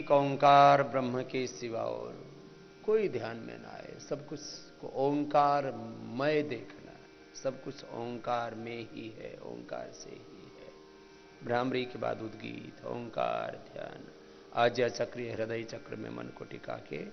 एक ओंकार ब्रह्म के सिवा और कोई ध्यान में ना आए। सब कुछ को ओंकार मय देखना है, सब कुछ ओंकार में ही है, ओंकार से ही है। भ्रामरी के बाद उद्गीत ओंकार ध्यान। आज्ञा चक्र हृदय चक्र में मन को टिका के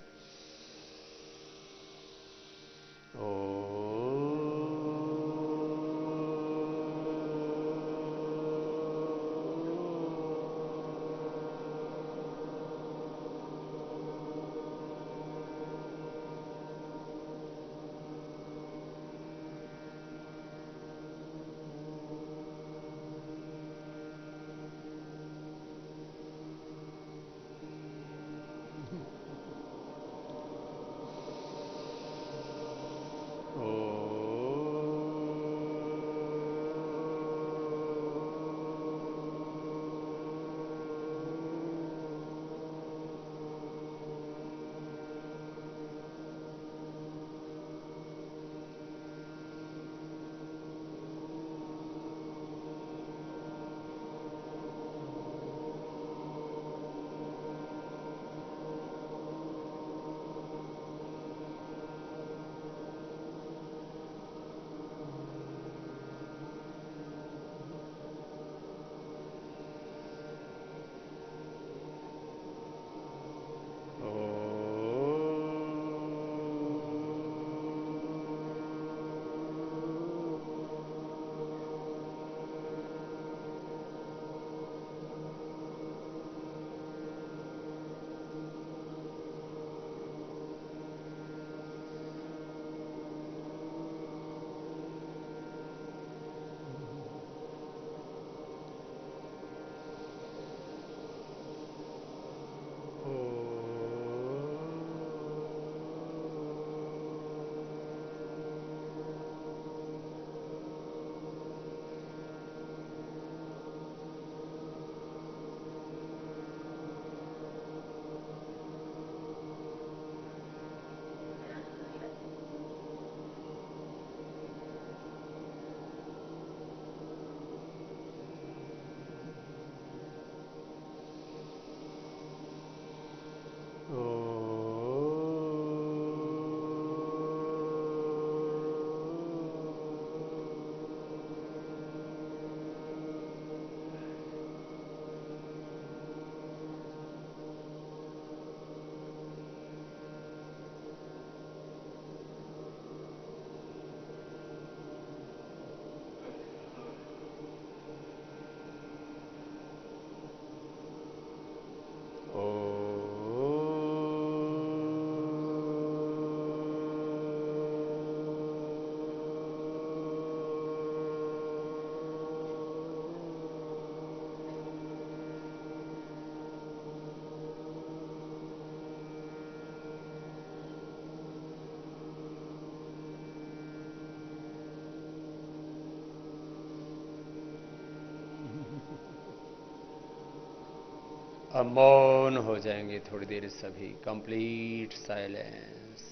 अब मौन हो जाएंगे थोड़ी देर सभी। कंप्लीट साइलेंस,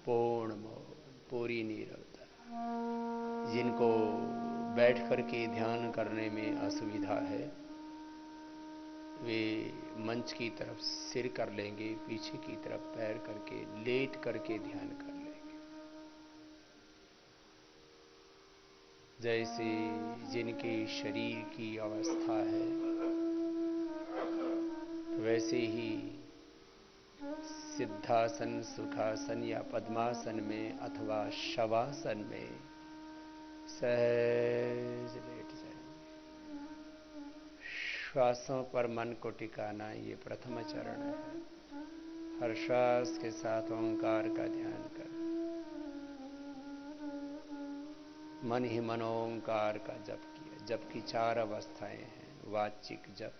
पूर्ण मौन, पूरी नीरवता। जिनको बैठ करके ध्यान करने में असुविधा है वे मंच की तरफ सिर कर लेंगे, पीछे की तरफ पैर करके लेट करके ध्यान कर लेंगे। जैसे जिनके शरीर की अवस्था है वैसे ही सिद्धासन, सुखासन या पद्मासन में अथवा शवासन में सहज लेट जाएंगे। श्वासों पर मन को टिकाना ये प्रथम चरण है। हर श्वास के साथ ओंकार का ध्यान कर, मन ही मन ओंकार का जप किया। जप की 4 अवस्थाएं हैं। वाचिक जप,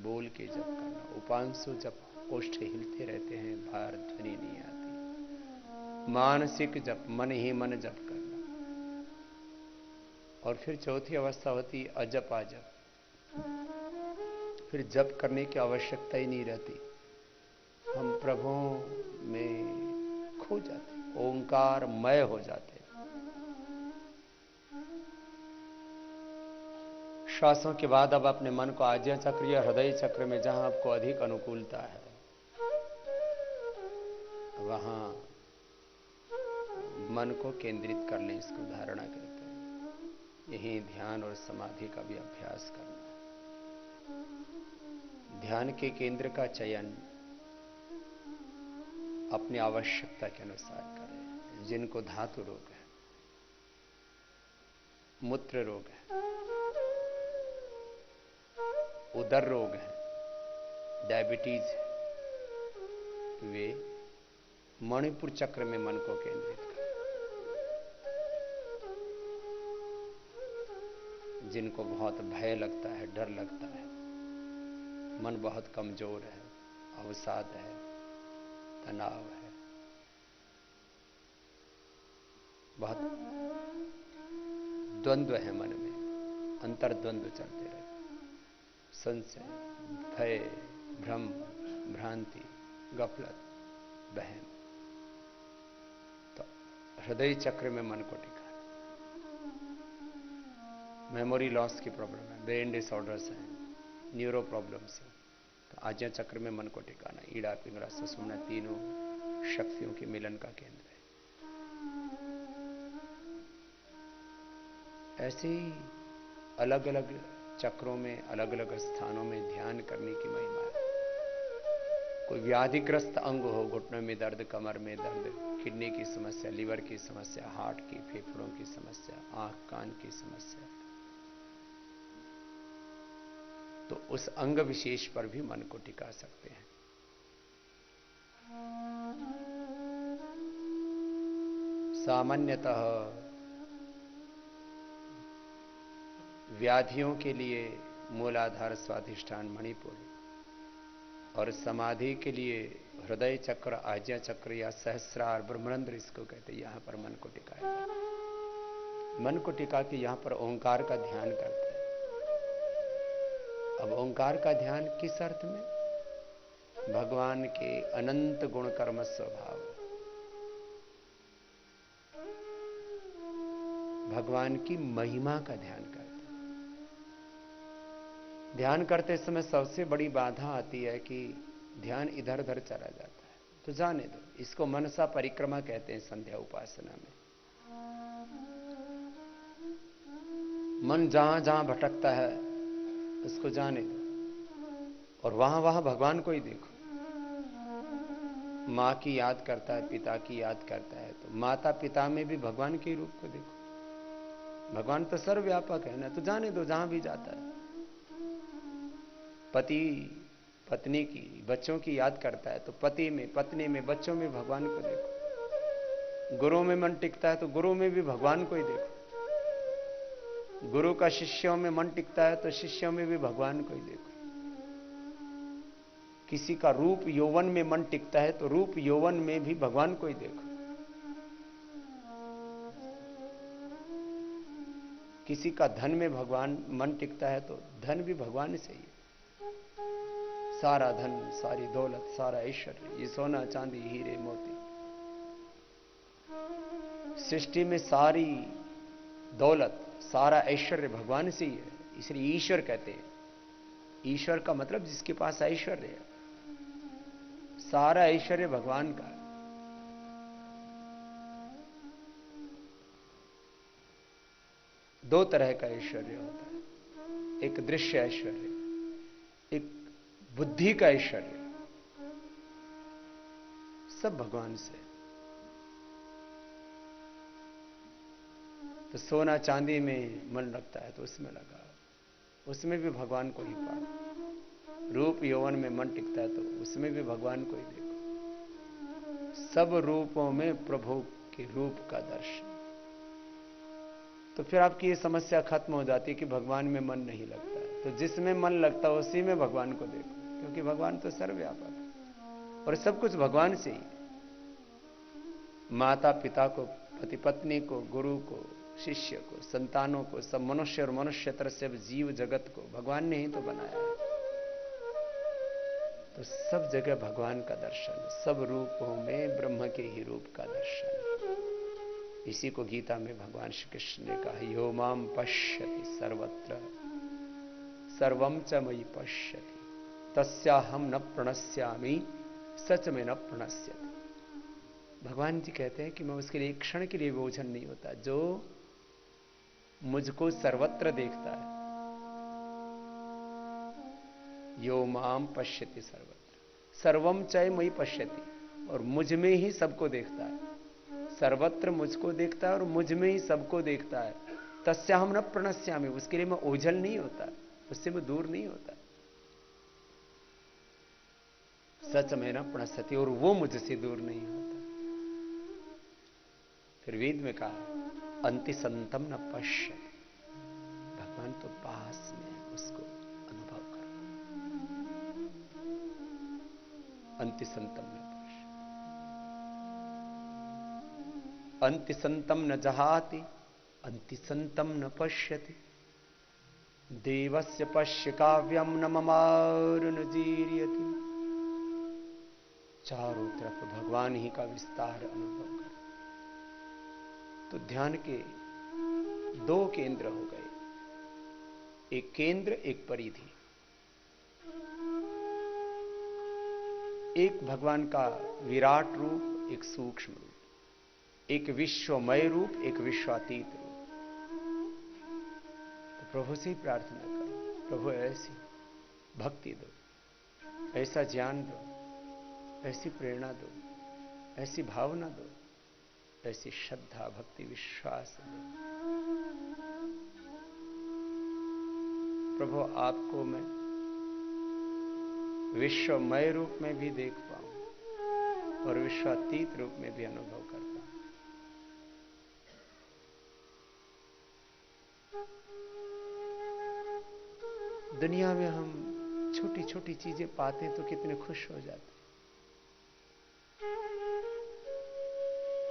बोल के जप करना। उपांशु जप, ओष्ठ हिलते रहते हैं, बाहर ध्वनि नहीं आती। मानसिक जप, मन ही मन जप करना। और फिर चौथी अवस्था होती अजप आजप। फिर जप करने की आवश्यकता ही नहीं रहती, हम प्रभु में खो जाते, ओंकारमय हो जाते। श्वासों के बाद अब अपने मन को आज्ञा चक्र या हृदय चक्र में जहां आपको अधिक अनुकूलता है वहां मन को केंद्रित कर लें। इसको धारणा कहते हैं। यही ध्यान और समाधि का भी अभ्यास करना है। ध्यान के केंद्र का चयन अपनी आवश्यकता के अनुसार करें। जिनको धातु रोग है, मूत्र रोग है, उदर रोग है, डायबिटीज है, वे मणिपुर चक्र में मन को केंद्रित करें। जिनको बहुत भय लगता है, डर लगता है, मन बहुत कमजोर है, अवसाद है, तनाव है, बहुत द्वंद्व है मन में, अंतर्द्वंद्व चलते रहे, संशय, भय, भ्रम, भ्रांति, गफलत, बहम, तो हृदय चक्र में मन को टिकाना। मेमोरी लॉस की प्रॉब्लम है, ब्रेन डिसऑर्डर्स हैं, न्यूरो प्रॉब्लम्स हैं, तो आज्ञा चक्र में मन को टिकाना। ईड़ा, पिंगला, सुषुम्ना तीनों शक्तियों के मिलन का केंद्र है। ऐसे ही अलग अलग चक्रों में, अलग अलग स्थानों में ध्यान करने की महिमा है। कोई व्याधिग्रस्त अंग हो, घुटनों में दर्द, कमर में दर्द, किडनी की समस्या, लीवर की समस्या, हार्ट की, फेफड़ों की समस्या, आंख कान की समस्या, तो उस अंग विशेष पर भी मन को टिका सकते हैं। सामान्यतः व्याधियों के लिए मूलाधार, स्वाधिष्ठान, मणिपुर, और समाधि के लिए हृदय चक्र, आज्ञा चक्र या सहस्रार, ब्रह्मरंध्र इसको कहते हैं। यहां पर मन को टिकाया। मन को टिका के यहां पर ओंकार का ध्यान करते हैं। अब ओंकार का ध्यान किस अर्थ में? भगवान के अनंत गुण कर्म स्वभाव, भगवान की महिमा का ध्यान करते हैं। ध्यान करते समय सबसे बड़ी बाधा आती है कि ध्यान इधर उधर चला जाता है, तो जाने दो। इसको मनसा परिक्रमा कहते हैं संध्या उपासना में। मन जहां जहां भटकता है उसको जाने दो और वहां वहां भगवान को ही देखो। मां की याद करता है, पिता की याद करता है, तो माता पिता में भी भगवान के रूप को देखो। भगवान तो सर्वव्यापक है ना, तो जाने दो जहां भी जाता है। पति पत्नी की, बच्चों की याद करता है, तो पति में, पत्नी में, बच्चों में भगवान को देखो। गुरु में मन टिकता है तो गुरु में भी भगवान को ही देखो। गुरु का शिष्यों में मन टिकता है तो शिष्यों में भी भगवान को ही देखो। किसी का रूप यौवन में मन टिकता है तो रूप यौवन में भी भगवान को ही देखो। किसी का धन में भगवान मन टिकता है तो धन भी भगवान से ही है। सारा धन, सारी दौलत, सारा ऐश्वर्य, ये सोना चांदी हीरे मोती, सृष्टि में सारी दौलत, सारा ऐश्वर्य भगवान से ही है। इसलिए ईश्वर कहते हैं। ईश्वर का मतलब जिसके पास ऐश्वर्य है। सारा ऐश्वर्य भगवान का है। दो तरह का ऐश्वर्य होता है, एक दृश्य ऐश्वर्य, एक बुद्धि का ऐश्वर्य। सब भगवान से। तो सोना चांदी में मन लगता है तो उसमें लगा, उसमें भी भगवान को ही पाओ। रूप यौवन में मन टिकता है तो उसमें भी भगवान को ही देखो। सब रूपों में प्रभु के रूप का दर्शन। तो फिर आपकी ये समस्या खत्म हो जाती है कि भगवान में मन नहीं लगता है। तो जिसमें मन लगता है उसी में भगवान को देखो, क्योंकि भगवान तो सर्वव्यापक है और सब कुछ भगवान से ही। माता पिता को, पति पत्नी को, गुरु को, शिष्य को, संतानों को, सब मनुष्य और मनुष्यतर से जीव जगत को भगवान ने ही तो बनाया है। तो सब जगह भगवान का दर्शन, सब रूपों में ब्रह्म के ही रूप का दर्शन। इसी को गीता में भगवान श्री कृष्ण ने कहा, यो माम पश्यति सर्वत्र सर्वं च मयि पश्यति तस्याहम न प्रणश्यामि सच में न प्रणश्यति। भगवान जी कहते हैं कि मैं उसके लिए एक क्षण के लिए भी ओझल नहीं होता जो मुझको सर्वत्र देखता है। यो माम पश्यति सर्वत्र सर्वम चय मयि पश्यति, और मुझ में ही सबको देखता है। सर्वत्र मुझको देखता है और मुझ में ही सबको देखता है। तस्याहम न प्रणश्यामि, उसके लिए मैं ओझल नहीं होता, उससे मैं दूर नहीं होता। सच में न प्रणश्यति, और वो मुझसे दूर नहीं होता। फिर वेद में कहा अंति संतम न पश्यति, भगवान तो पास में है, उसको अनुभव करो। अंति संतम न पश्यति, अंति संतम न जहाति, अंति संतम न पश्यति, देवस्य पश्य काव्यम न ममार न जीर्यति। चारों तरफ भगवान ही का विस्तार अनुभव करो। तो ध्यान के दो केंद्र हो गए, एक केंद्र एक परिधि। एक भगवान का विराट रूप, एक सूक्ष्म रूप, एक विश्वमय रूप, एक विश्वातीत रूप। तो प्रभु से ही प्रार्थना करो, प्रभु ऐसी भक्ति दो, ऐसा ज्ञान दो, ऐसी प्रेरणा दो, ऐसी भावना दो, ऐसी श्रद्धा भक्ति विश्वास दो। प्रभु आपको मैं विश्वमय रूप में भी देख पाऊं और विश्वातीत रूप में भी अनुभव कर पाऊं। दुनिया में हम छोटी छोटी चीजें पाते तो कितने खुश हो जाते।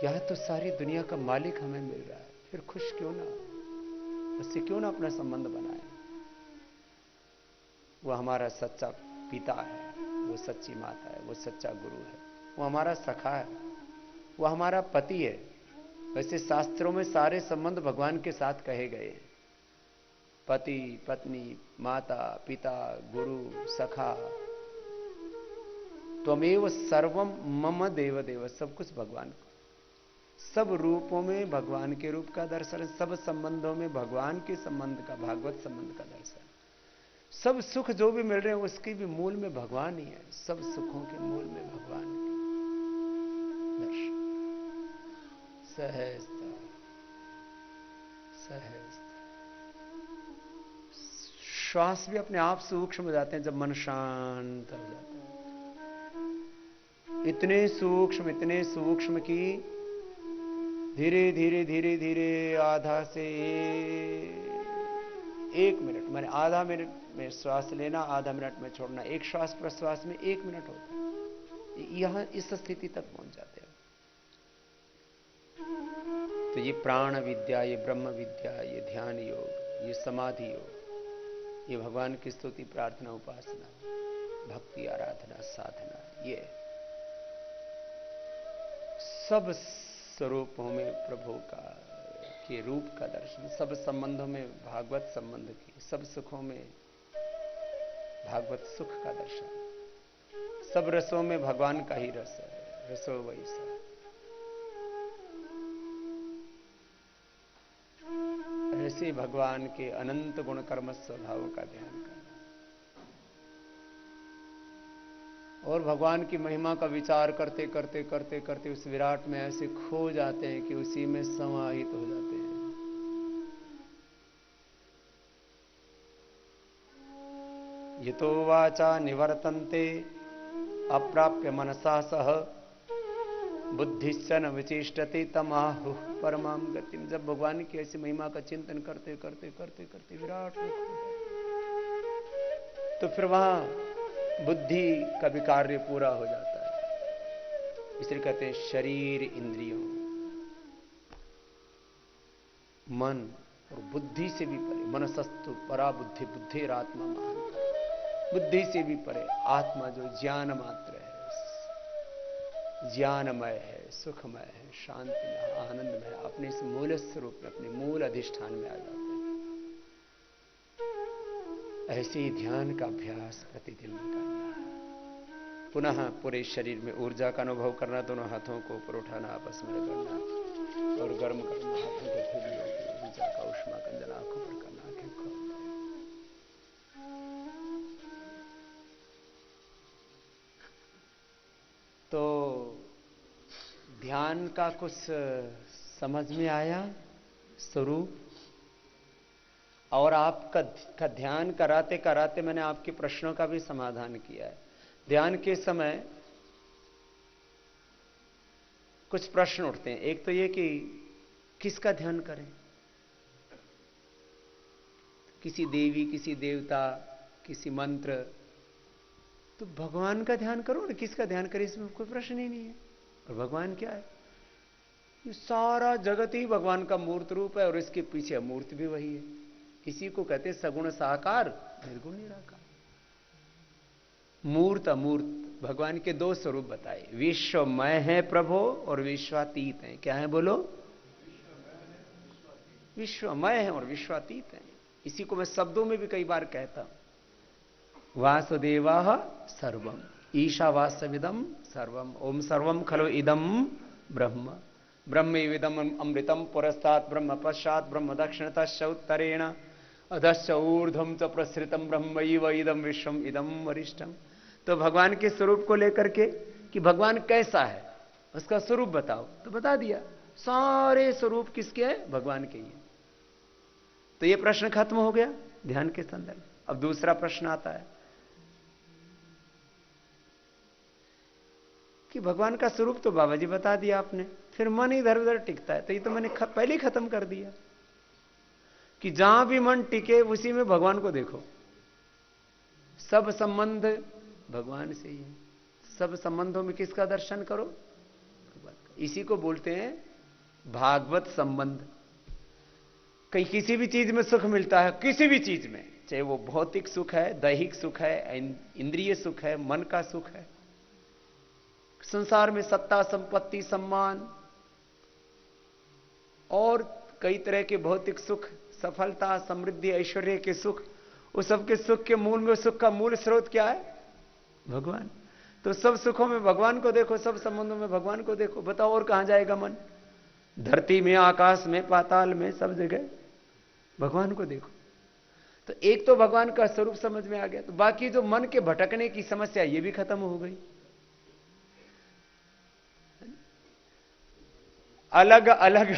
यह तो सारी दुनिया का मालिक हमें मिल रहा है, फिर खुश क्यों ना, उससे क्यों ना अपना संबंध बनाए। वो हमारा सच्चा पिता है, वो सच्ची माता है, वो सच्चा गुरु है, वो हमारा सखा है, वो हमारा पति है। वैसे शास्त्रों में सारे संबंध भगवान के साथ कहे गए हैं, पति पत्नी माता पिता गुरु सखा। त्वमेव सर्वम मम देव देव, सब कुछ भगवान को। सब रूपों में भगवान के रूप का दर्शन, सब संबंधों में भगवान के संबंध का, भागवत संबंध का दर्शन। सब सुख जो भी मिल रहे हैं उसके भी मूल में भगवान ही है। सब सुखों के मूल में भगवान के दर्शन। सहजता सहजता, श्वास भी अपने आप सूक्ष्म हो जाते हैं जब मन शांत हो जाता है। इतने सूक्ष्म कि धीरे धीरे धीरे धीरे आधा से 1 मिनट, मैंने आधा मिनट में श्वास लेना, आधा मिनट में छोड़ना, एक श्वास प्रश्वास में 1 मिनट होता है। यहां इस स्थिति तक पहुंच जाते हैं। तो ये प्राण विद्या, ये ब्रह्म विद्या, ये ध्यान योग, ये समाधि योग, ये भगवान की स्तुति प्रार्थना उपासना भक्ति आराधना साधना, ये सब स्वरूपों में प्रभु का के रूप का दर्शन, सब संबंधों में भागवत संबंध की, सब सुखों में भागवत सुख का दर्शन, सब रसों में भगवान का ही रस है, रसो वैसा। ऐसे भगवान के अनंत गुण कर्म स्वभाव का ध्यान करना और भगवान की महिमा का विचार करते करते करते करते उस विराट में ऐसे खो जाते हैं कि उसी में समाहित हो जाते हैं। यतो वाचा निवर्तन्ते अप्राप्य मनसा सह बुद्धिश्च न विचेष्टते तमाहुः परमां गतिम। जब भगवान की ऐसी महिमा का चिंतन करते करते करते करते विराट में खो जाते तो फिर वहां बुद्धि का भी कार्य पूरा हो जाता है। इसलिए कहते हैं शरीर इंद्रियों मन और बुद्धि से भी परे, मनसस्तु परा बुद्धि बुद्धिरात्मा महांता, बुद्धि से भी परे आत्मा जो ज्ञान मात्र है, ज्ञानमय है, सुखमय है, शांतिमय, आनंदमय है, अपने इस मूल स्वरूप में, अपने मूल अधिष्ठान में आ जाते हैं। ऐसे ही ध्यान का अभ्यास प्रतिदिन करना है। पुनः पूरे शरीर में ऊर्जा का अनुभव करना, दोनों हाथों को ऊपर उठाना, आपस में रगड़ना और गर्म करना, हाथों के ठुड्डियों की ऊर्जा का उष्मा कंजन आंखों पर करना, आंखें खोल। तो ध्यान का कुछ समझ में आया स्वरूप? और आपका ध्यान कराते कराते मैंने आपके प्रश्नों का भी समाधान किया है। ध्यान के समय कुछ प्रश्न उठते हैं। एक तो ये कि किसका ध्यान करें? किसी देवी, किसी देवता, किसी मंत्र? तो भगवान का ध्यान करो ना, किसका ध्यान करें, इसमें कोई प्रश्न ही नहीं है। और भगवान क्या है? ये सारा जगत ही भगवान का मूर्त रूप है और इसके पीछे अमूर्त भी वही है। इसी को कहते हैं सगुण साकार निर्गुण निराकार। मूर्त अमूर्त भगवान के दो स्वरूप बताए, विश्वमय है प्रभु और विश्वातीत है। क्या है बोलो? विश्वमय है और विश्वातीत है। इसी को मैं शब्दों में भी कई बार कहता हूं। वासुदेवा सर्वम ईशावास्यमिदम सर्वम ओम सर्वम खलु इदम ब्रह्म ब्रह्मैविदम अमृतम पुरस्तात् ब्रह्म पश्चात् ब्रह्म दक्षिणतश्च उत्तरेण अधश्च ऊर्ध्वं च प्रसृतम ब्रह्मैव इदम विश्वम इदम वरिष्ठम। तो भगवान के स्वरूप को लेकर के कि भगवान कैसा है, उसका स्वरूप बताओ, तो बता दिया। सारे स्वरूप किसके हैं? भगवान के ही है। तो ये प्रश्न खत्म हो गया ध्यान के संदर्भ। अब दूसरा प्रश्न आता है कि भगवान का स्वरूप तो बाबा जी बता दिया आपने, फिर मन इधर उधर टिकता है। तो ये तो मैंने पहले ही खत्म कर दिया कि जहां भी मन टिके उसी में भगवान को देखो। सब संबंध भगवान से ही है। सब संबंधों में किसका दर्शन करो? भगवान का। इसी को बोलते हैं भागवत संबंध। कहीं किसी भी चीज में सुख मिलता है, किसी भी चीज में, चाहे वो भौतिक सुख है, दैहिक सुख है, इंद्रिय सुख है, मन का सुख है, संसार में सत्ता, संपत्ति, सम्मान और कई तरह के भौतिक सुख, सफलता, समृद्धि, ऐश्वर्य के सुख, उस सब के सुख के मूल में, सुख का मूल स्रोत क्या है? भगवान। तो सब सुखों में भगवान को देखो, सब संबंधों में भगवान को देखो। बताओ और कहां जाएगा मन? धरती में, आकाश में, पाताल में, सब जगह भगवान को देखो। तो एक तो भगवान का स्वरूप समझ में आ गया, तो बाकी जो मन के भटकने की समस्या ये भी खत्म हो गई। अलग अलग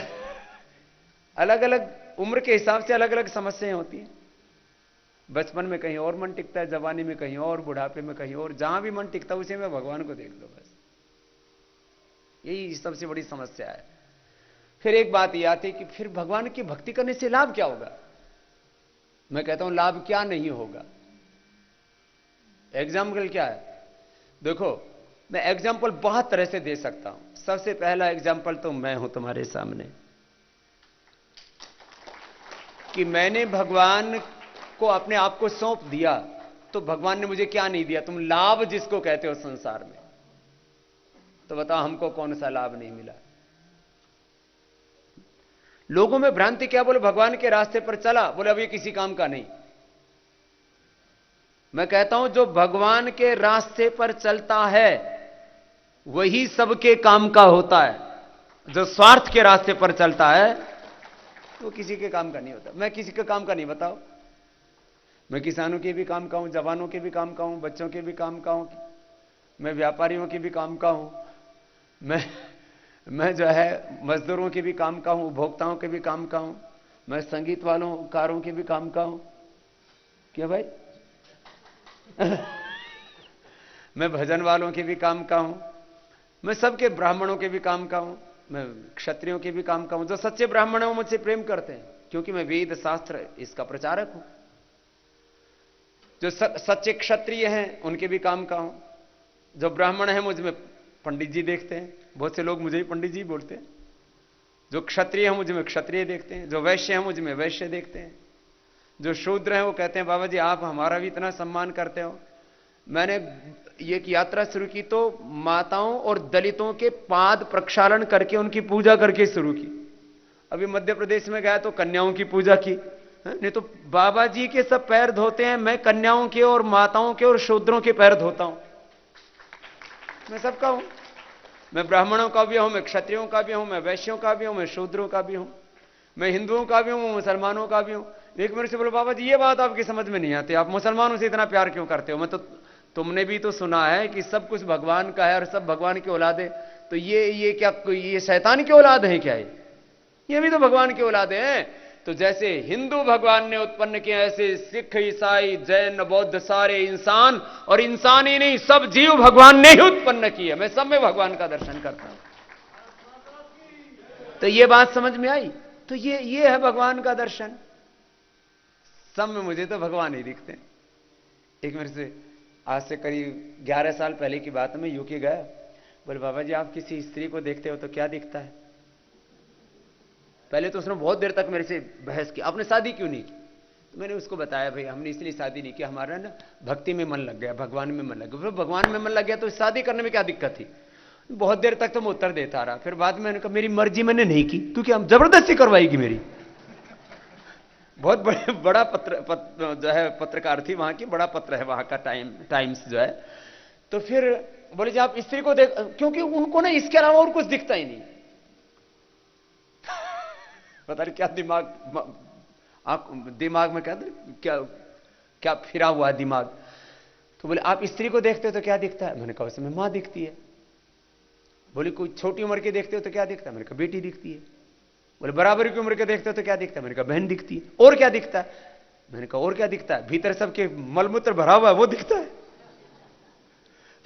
अलग अलग उम्र के हिसाब से अलग अलग समस्याएं होती हैं। बचपन में कहीं और मन टिकता है, जवानी में कहीं और, बुढ़ापे में कहीं और। जहां भी मन टिकता है उसी में भगवान को देख लो बस। यही सबसे बड़ी समस्या है। फिर एक बात यह आती है कि फिर भगवान की भक्ति करने से लाभ क्या होगा? मैं कहता हूं लाभ क्या नहीं होगा। एग्जाम्पल क्या है? देखो, मैं एग्जाम्पल बहुत तरह से दे सकता हूं। सबसे पहला एग्जाम्पल तो मैं हूं तुम्हारे सामने कि मैंने भगवान को अपने आप को सौंप दिया, तो भगवान ने मुझे क्या नहीं दिया? तुम लाभ जिसको कहते हो संसार में, तो बताओ हमको कौन सा लाभ नहीं मिला? लोगों में भ्रांति क्या, बोले भगवान के रास्ते पर चला, बोले अब ये किसी काम का नहीं। मैं कहता हूं जो भगवान के रास्ते पर चलता है वही सबके काम का होता है। जो स्वार्थ के रास्ते पर चलता है वो किसी के काम का नहीं होता। मैं किसी के काम का नहीं, बताओ। मैं किसानों के भी काम का हूं, जवानों के भी काम का हूं, बच्चों के भी काम का हूं, मैं व्यापारियों के भी काम का हूं, मैं जो है मजदूरों के भी काम का हूं, उपभोक्ताओं के भी काम का हूं, मैं संगीत वालों कारों के भी काम का हूं। क्या भाई? मैं भजन वालों के भी काम का हूं, मैं सबके, ब्राह्मणों के भी काम का हूं, मैं क्षत्रियों के भी काम का हूं। जो सच्चे ब्राह्मण हैं वो मुझसे प्रेम करते हैं क्योंकि मैं वेद शास्त्र इसका प्रचारक हूं। जो सच्चे क्षत्रिय हैं उनके भी काम का हूं। जो ब्राह्मण हैं मुझ में पंडित जी देखते हैं, बहुत से लोग मुझे ही पंडित जी बोलते हैं। जो क्षत्रिय हैं मुझ में क्षत्रिय देखते हैं, जो वैश्य हैं मुझ में वैश्य देखते हैं, जो शूद्र हैं वो कहते हैं बाबा जी आप हमारा भी इतना सम्मान करते हो। मैंने ये एक यात्रा शुरू की तो माताओं और दलितों के पाद प्रक्षालन करके उनकी पूजा करके शुरू की। अभी मध्य प्रदेश में गया तो कन्याओं की पूजा की, नहीं तो बाबा जी के सब पैर धोते हैं, मैं कन्याओं के और माताओं के और शूद्रों के पैर धोता हूं। मैं सबका हूं, मैं ब्राह्मणों का भी हूं, मैं क्षत्रियों का भी हूं, मैं वैश्यों का भी हूं, मैं शूद्रों का भी हूं, मैं हिंदुओं का भी हूं, मुसलमानों का भी हूं। एक मेरे से बोलो बाबा जी ये बात आपकी समझ में नहीं आती, आप मुसलमानों से इतना प्यार क्यों करते हो? मैं तो, तुमने भी तो सुना है कि सब कुछ भगवान का है और सब भगवान की औलाद है, तो ये क्या ये शैतान की औलाद है क्या? ये भी तो भगवान की औलाद है। तो जैसे हिंदू भगवान ने उत्पन्न किए, ऐसे सिख, ईसाई, जैन, बौद्ध सारे इंसान, और इंसान ही नहीं सब जीव भगवान ने ही उत्पन्न किए। मैं सब में भगवान का दर्शन करता हूं। तो ये बात समझ में आई? तो ये है भगवान का दर्शन। सब में मुझे तो भगवान ही दिखते हैं। एक मेरे से आज से करीब 11 साल पहले की बात है, मैं यूके गया। बोले बाबा जी आप किसी स्त्री को देखते हो तो क्या दिखता है? पहले तो उसने बहुत देर तक मेरे से बहस की, आपने शादी क्यों नहीं की? तो मैंने उसको बताया भाई हमने इसलिए शादी नहीं की, हमारा ना भक्ति में मन लग गया, भगवान में मन लग गया। फिर भगवान में मन लग गया तो शादी करने में क्या दिक्कत थी? बहुत देर तक तो मैं उत्तर देता रहा। फिर बाद में मैंने कहा मेरी मर्जी मैंने नहीं की, क्योंकि हम जबरदस्ती करवाएगी मेरी। बहुत बड़ा पत्र जो है पत्रकार थी वहां की, बड़ा पत्र है वहां का, टाइम्स जो है। तो फिर बोले जी आप स्त्री को देख, क्योंकि उनको ना इसके अलावा और कुछ दिखता ही नहीं। पता नहीं क्या दिमाग में क्या फिरा हुआ है दिमाग। तो बोले आप स्त्री को देखते हो तो क्या दिखता है? मैंने कहा उसमें मां दिखती है। बोले कोई छोटी उम्र के देखते हो तो क्या दिखता है? मैंने कहा बेटी दिखती है। बोले बराबर की उम्र के देखते हो तो क्या दिखता है? मैंने कहा बहन दिखती है। और क्या दिखता है? मैंने कहा और क्या दिखता है? भीतर सबके मलमूत्र भरा हुआ है वो दिखता है,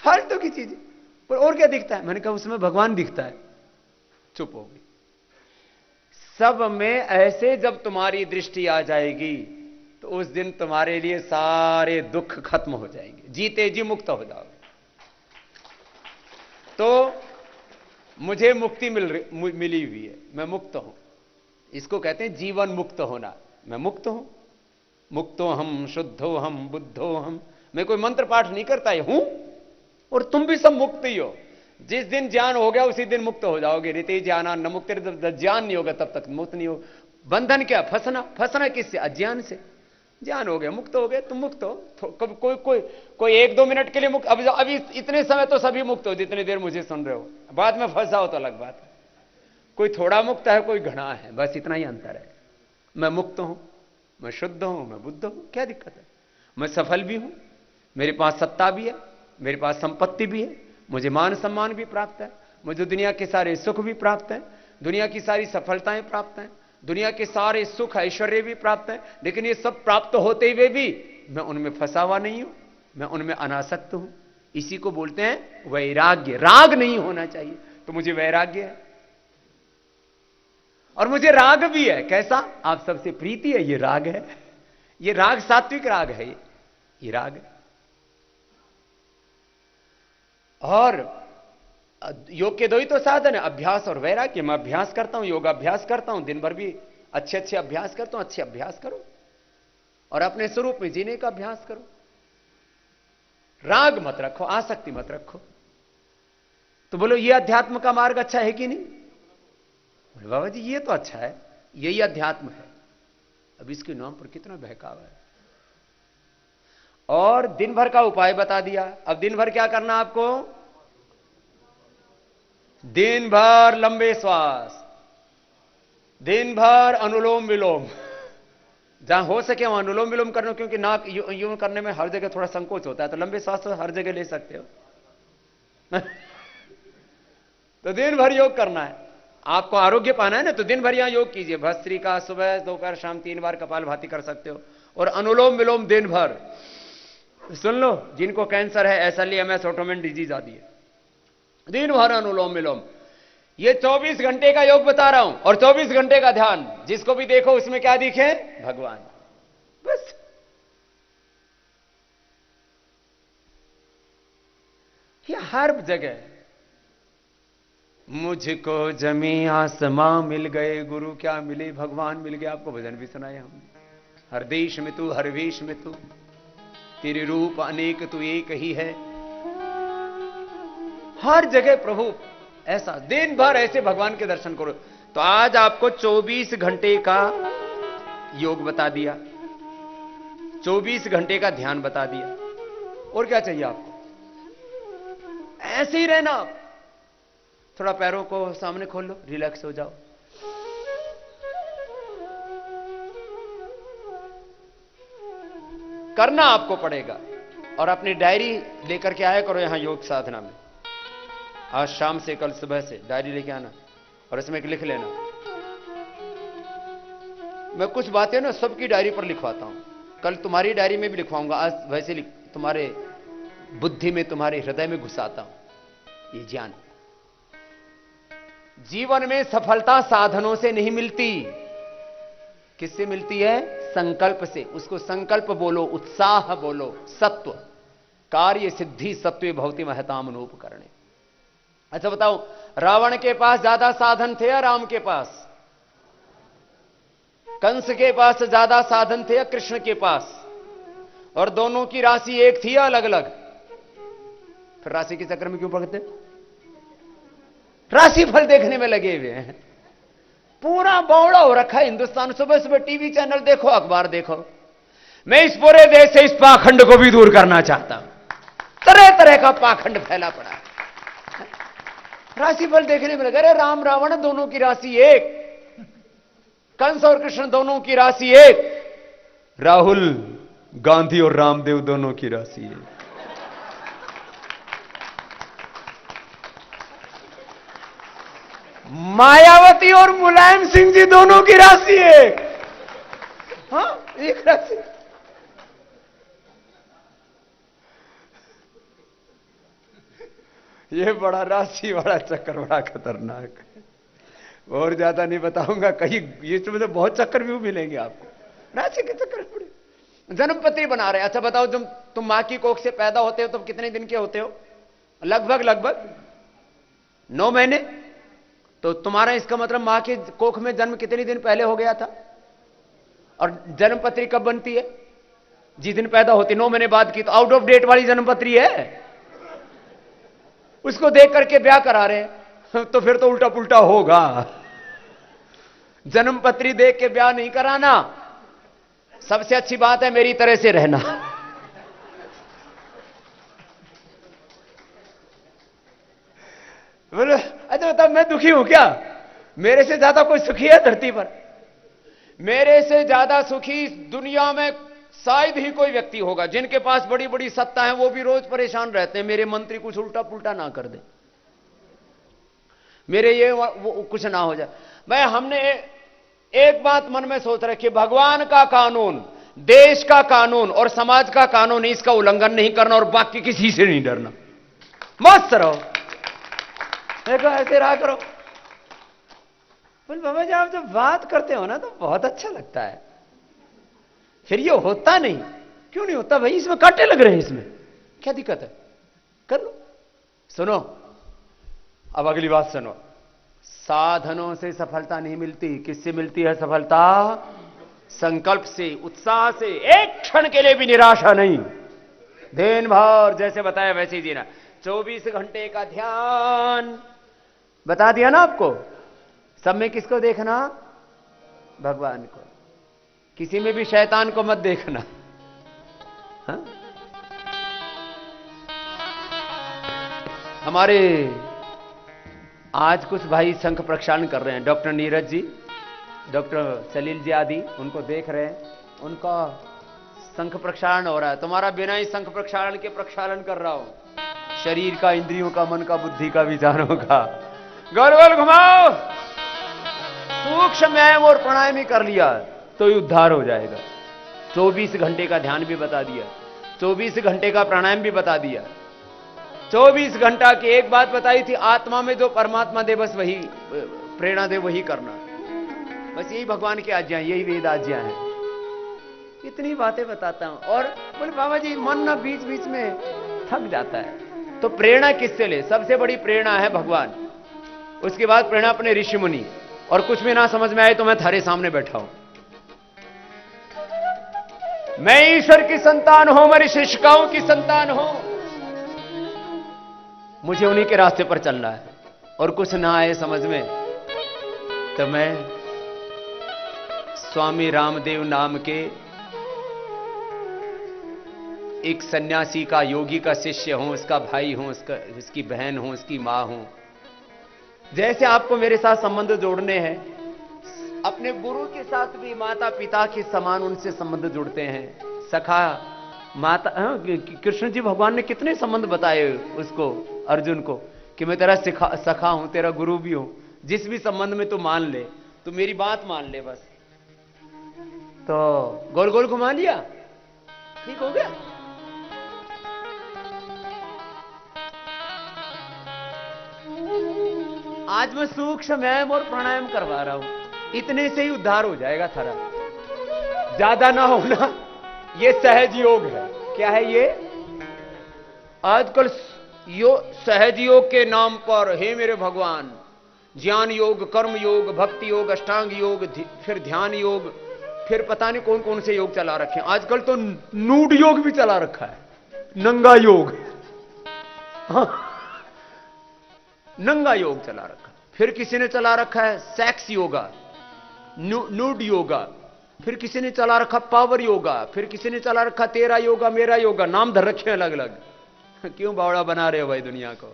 फालतू की चीज। और क्या दिखता है? मैंने कहा उसमें भगवान दिखता है। चुप हो गई। सब में ऐसे जब तुम्हारी दृष्टि आ जाएगी तो उस दिन तुम्हारे लिए सारे दुख खत्म हो जाएंगे, जीते जी मुक्त हो जाओगे। तो मुझे मुक्ति मिली हुई है, मैं मुक्त हूं। इसको कहते हैं जीवन मुक्त होना। मैं मुक्त हूं, मुक्तो हम, शुद्धो हम, बुद्धो हम। मैं कोई मंत्र पाठ नहीं करता हूं, और तुम भी सब मुक्त ही हो। जिस दिन ज्ञान हो गया उसी दिन मुक्त हो जाओगे। रीति ज्ञाना न मुक्त, ज्ञान नहीं होगा तब तक मुक्त नहीं हो। बंधन क्या? फंसना किससे? अज्ञान से। ज्ञान हो गया, मुक्त हो गए, तुम मुक्त हो। कोई 1-2 मिनट के लिए मुक्त। अभी इतने समय तो सभी मुक्त हो जितनी देर मुझे सुन रहे हो, बाद में फंस जाओ तो अलग बात है। कोई थोड़ा मुक्त है, कोई घना है, बस इतना ही अंतर है। मैं मुक्त हूं, मैं शुद्ध हूं, मैं बुद्ध हूं, क्या दिक्कत है? मैं सफल भी हूं, मेरे पास सत्ता भी है, मेरे पास संपत्ति भी है, मुझे मान सम्मान भी प्राप्त है, मुझे दुनिया के सारे सुख भी प्राप्त है, दुनिया की सारी सफलताएं प्राप्त हैं, दुनिया के सारे सुख ऐश्वर्य भी प्राप्त है। लेकिन ये सब प्राप्त होते हुए भी मैं उनमें फंसा हुआ नहीं हूं, मैं उनमें अनासक्त हूं। इसी को बोलते हैं वैराग्य। राग नहीं होना चाहिए, तो मुझे वैराग्य है। और मुझे राग भी है। कैसा? आप सबसे प्रीति है, ये राग है। ये राग सात्विक राग है, ये राग है। और योग के 2 ही तो साधन है, अभ्यास और वैराग्य। मैं अभ्यास करता हूं, योगाभ्यास करता हूं, दिन भर भी अच्छे अभ्यास करता हूं। अच्छे अभ्यास करो और अपने स्वरूप में जीने का अभ्यास करो। राग मत रखो, आसक्ति मत रखो। तो बोलो ये अध्यात्म का मार्ग अच्छा है कि नहीं? बोले बाबा जी ये तो अच्छा है, यही अध्यात्म है। अब इसके नाम पर कितना बहकावा है। और दिन भर का उपाय बता दिया। अब दिन भर क्या करना आपको? दिन भर लंबे श्वास, दिन भर अनुलोम विलोम, जहां हो सके वहां अनुलोम विलोम करना, क्योंकि नाक यूं करने में हर जगह थोड़ा संकोच होता है, तो लंबे श्वास तो हर जगह ले सकते हो। तो दिन भर योग करना है। आपको आरोग्य पाना है ना, तो दिन भर यहां योग कीजिए। भस्त्रिका सुबह, दोपहर, शाम 3 बार कपालभाति कर सकते हो। और अनुलोम विलोम दिन भर। सुन लो, जिनको कैंसर है, SLEMS, ऑटोमेन डिजीज आदि है, दिन भर अनुलोम विलोम। ये 24 घंटे का योग बता रहा हूं, और 24 घंटे का ध्यान। जिसको भी देखो उसमें क्या दिखे? भगवान। बस ये हर जगह। मुझको जमी आसमां मिल गए, गुरु क्या मिले? भगवान मिल गए। आपको भजन भी सुनाए हमने। हर देश में तू, हर वेश में तू, तेरे रूप अनेक तू एक ही है। हर जगह प्रभु। ऐसा दिन भर ऐसे भगवान के दर्शन करो। तो आज आपको 24 घंटे का योग बता दिया, 24 घंटे का ध्यान बता दिया, और क्या चाहिए आपको? ऐसे ही रहना। थोड़ा पैरों को सामने खोल लो, रिलैक्स हो जाओ। करना आपको पड़ेगा। और अपनी डायरी लेकर के आया करो यहां योग साधना में। आज शाम से कल सुबह से डायरी लेके आना और इसमें लिख लेना। मैं कुछ बातें ना सबकी डायरी पर लिखवाता हूं, कल तुम्हारी डायरी में भी लिखवाऊंगा, आज वैसे तुम्हारे बुद्धि में, तुम्हारे हृदय में घुसाता हूं ये ज्ञान। जीवन में सफलता साधनों से नहीं मिलती, किससे मिलती है? संकल्प से। उसको संकल्प बोलो, उत्साह बोलो, सत्व। कार्य सिद्धि सत्वे भवति महताम अनुपकरणे। अच्छा बताओ, रावण के पास ज्यादा साधन थे या राम के पास? कंस के पास ज्यादा साधन थे या कृष्ण के पास? और दोनों की राशि एक थी या अलग अलग? फिर राशि के चक्कर में क्यों पढ़ते? राशि फल देखने में लगे हुए हैं। पूरा बौड़ा हो रखा है हिंदुस्तान। सुबह सुबह टीवी चैनल देखो, अखबार देखो। मैं इस पूरे देश से इस पाखंड को भी दूर करना चाहता हूं। तरह तरह का पाखंड फैला पड़ा है। राशिफल देखने में लगे। अरे राम रावण दोनों की राशि एक, कंस और कृष्ण दोनों की राशि एक, राहुल गांधी और रामदेव दोनों की राशि एक। मायावती और मुलायम सिंह जी दोनों की राशि एक। हाँ, एक राशि। ये बड़ा राशि वाला चक्कर बड़ा खतरनाक है। और ज्यादा नहीं बताऊंगा, कहीं ये तो बहुत चक्कर भी मिलेंगे आपको। राशि के चक्कर पड़े। जन्मपत्री बना रहे। अच्छा बताओ, जब तुम मां की कोख से पैदा होते हो तो कितने दिन के होते हो? लगभग 9 महीने। तो तुम्हारा इसका मतलब मां के कोख में जन्म कितने दिन पहले हो गया था? और जन्मपत्री कब बनती है? जिस दिन पैदा होती, 9 महीने बाद की। तो आउट ऑफ डेट वाली जन्मपत्री है। उसको देख करके ब्याह करा रहे हैं, तो फिर तो उल्टा पुल्टा होगा। जन्मपत्री देख के ब्याह नहीं कराना। सबसे अच्छी बात है मेरी तरह से रहना। बोलो अच्छा बताओ, मैं दुखी हूं क्या? मेरे से ज्यादा कोई सुखी है धरती पर? मेरे से ज्यादा सुखी दुनिया में शायद ही कोई व्यक्ति होगा। जिनके पास बड़ी बड़ी सत्ता है वो भी रोज परेशान रहते हैं, मेरे मंत्री कुछ उल्टा पुल्टा ना कर दे, मेरे ये वो कुछ ना हो जाए। मैं हमने एक बात मन में सोच रखी, भगवान का कानून, देश का कानून और समाज का कानून, इसका उल्लंघन नहीं करना और बाकी किसी से नहीं डरना। मस्त रहो, देखो ऐसे रहा करो। बोल बाबा जी, आप जब बात करते हो ना तो बहुत अच्छा लगता है। फिर ये होता नहीं, क्यों नहीं होता भाई? इसमें कांटे लग रहे हैं, इसमें क्या दिक्कत है? कर लो। सुनो, अब अगली बात सुनो। साधनों से सफलता नहीं मिलती। किससे मिलती है सफलता? संकल्प से, उत्साह से। एक क्षण के लिए भी निराशा नहीं, दिन भर जैसे बताया वैसे ही जीना। 24 घंटे का ध्यान बता दिया ना आपको। सब में किसको देखना? भगवान को। किसी में भी शैतान को मत देखना। हा? हमारे आज कुछ भाई शंख प्रक्षालन कर रहे हैं, डॉक्टर नीरज जी, डॉक्टर सलील जी आदि, उनको देख रहे हैं। उनका शंख प्रक्षालन हो रहा है। तुम्हारा बिना ही शंख प्रक्षालन के प्रक्षालन कर रहा हूं। शरीर का, इंद्रियों का, मन का, बुद्धि का, विचारों का। गोल गोल घुमाओ। सूक्ष्म व्यायाम और प्राणायाम ही कर लिया तो ही उद्धार हो जाएगा। 24 घंटे का ध्यान भी बता दिया, 24 घंटे का प्राणायाम भी बता दिया। 24 घंटा की एक बात बताई थी, आत्मा में जो परमात्मा दे बस वही प्रेरणा दे, वही करना। बस यही भगवान की आज्ञा, यही वेद आज्ञा है। इतनी बातें बताता हूं। और बोले बाबा जी मन ना बीच बीच में थक जाता है। तो प्रेरणा किससे ले? सबसे बड़ी प्रेरणा है भगवान, उसके बाद प्रेरणा अपने ऋषि मुनि। और कुछ भी ना समझ में आए तो मैं थारे सामने बैठा हूं। मैं ईश्वर की संतान हूं, मेरी शिक्षिकाओं की संतान हूं। मुझे उन्हीं के रास्ते पर चलना है। और कुछ ना आए समझ में तो मैं स्वामी रामदेव नाम के एक सन्यासी का, योगी का शिष्य हूं, उसका भाई हूं, उसकी बहन हूं, उसकी मां हूं। जैसे आपको मेरे साथ संबंध जोड़ने हैं, अपने गुरु के साथ भी माता पिता के समान उनसे संबंध जुड़ते हैं। सखा माता, कृष्ण जी भगवान ने कितने संबंध बताए उसको, अर्जुन को, कि मैं तेरा सखा हूं, तेरा गुरु भी हूं। जिस भी संबंध में तू मान ले, तू मेरी बात मान ले बस। तो गोल गोल घुमा लिया, ठीक हो गया। आज मैं सूक्ष्म व्यायाम और प्राणायाम करवा रहा हूं, इतने से ही उद्धार हो जाएगा थारा, ज्यादा ना होना। ये सहज योग है। क्या है ये? आजकल सहज योग के नाम पर, हे मेरे भगवान, ज्ञान योग, कर्म योग, भक्ति योग, अष्टांग योग, फिर ध्यान योग, फिर पता नहीं कौन कौन से योग चला रखे हैं। आजकल तो नूड योग भी चला रखा है, नंगा योग। हाँ, नंगा योग चला रखा। फिर किसी ने चला रखा है सेक्स योगा, नूड योगा। फिर किसी ने चला रखा पावर योगा। फिर किसी ने चला रखा तेरा योगा मेरा योगा। नाम धर रखे हैं अलग अलग। क्यों बावड़ा बना रहे हो भाई दुनिया को?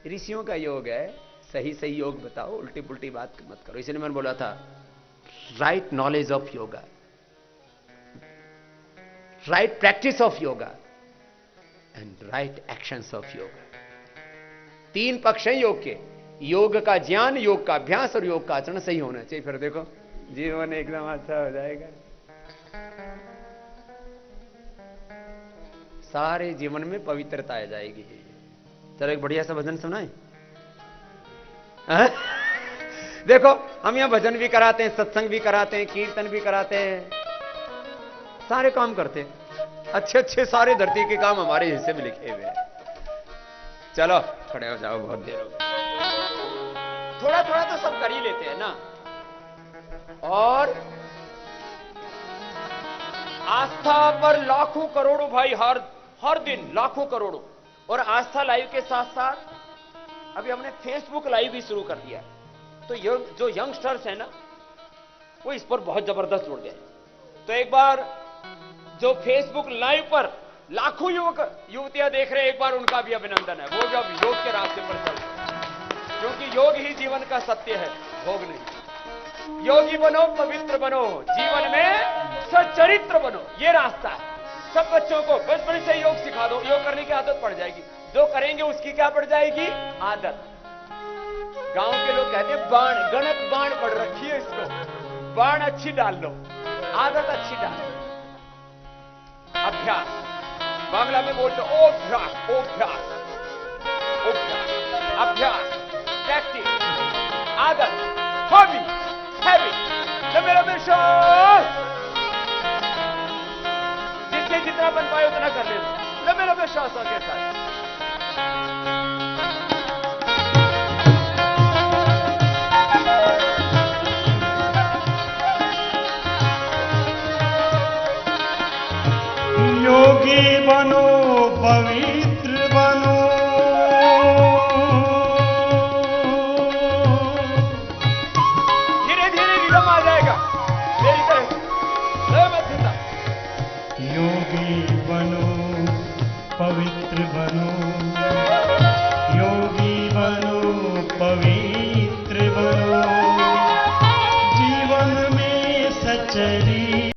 ऋषियों का योग है, सही सही योग बताओ, उल्टी पुल्टी बात मत करो। इसलिए मैंने बोला था right knowledge of yoga, right practice of yoga and right actions of yoga. तीन पक्ष हैं योग के। योग का ज्ञान, योग का अभ्यास और योग का आचरण सही होना चाहिए। फिर देखो जीवन एकदम अच्छा हो जाएगा। सारे जीवन में पवित्रता आ जाएगी। चलो एक बढ़िया सा भजन सुनाए। देखो हम यहां भजन भी कराते हैं, सत्संग भी कराते हैं, कीर्तन भी कराते हैं, सारे काम करते हैं। अच्छे अच्छे सारे धरती के काम हमारे हिस्से में लिखे हुए हैं। चलो खड़े हो जाओ, बहुत देर हो गई। थोड़ा थोड़ा तो सब कर ही लेते हैं ना। और आस्था पर लाखों करोड़ों भाई हर दिन लाखों करोड़ों। और आस्था लाइव के साथ साथ अभी हमने फेसबुक लाइव भी शुरू कर दिया। तो जो यंगस्टर्स है ना, वो इस पर बहुत जबरदस्त जुड़ गए। तो एक बार जो फेसबुक लाइव पर लाखों युवक युवतियां देख रहे हैं, एक बार उनका भी अभिनंदन है। वो जब योग के रास्ते पर चल रहे हैं, क्योंकि योग ही जीवन का सत्य है, भोग नहीं। योगी बनो, पवित्र बनो, जीवन में सच्चरित्र बनो, ये रास्ता है। सब बच्चों को बचपन से योग सिखा दो, योग करने की आदत पड़ जाएगी। जो करेंगे उसकी क्या पड़ जाएगी? आदत। गांव के लोग कहते हैं बाण, गणक बाण पड़ रखी है इसको, बाण अच्छी डाल लो, आदत अच्छी डाल लो। अभ्यास, बांग्ला में बोलते अभ्यास, अभ्यास, अभ्यास, अभ्यास, प्रैक्टिस, आदत, हॉबी, हैबिट, मेरा विश्वास। जिससे जितना बन पाए उतना कर ले, मेरा विश्वास के साथ। योगी बनो, पवित्र बनो, धीरे धीरे रिदम आ जाएगा मेरी तरह। योगी बनो, पवित्र बनो, योगी बनो, पवित्र बनो, जीवन में सच्चरित्र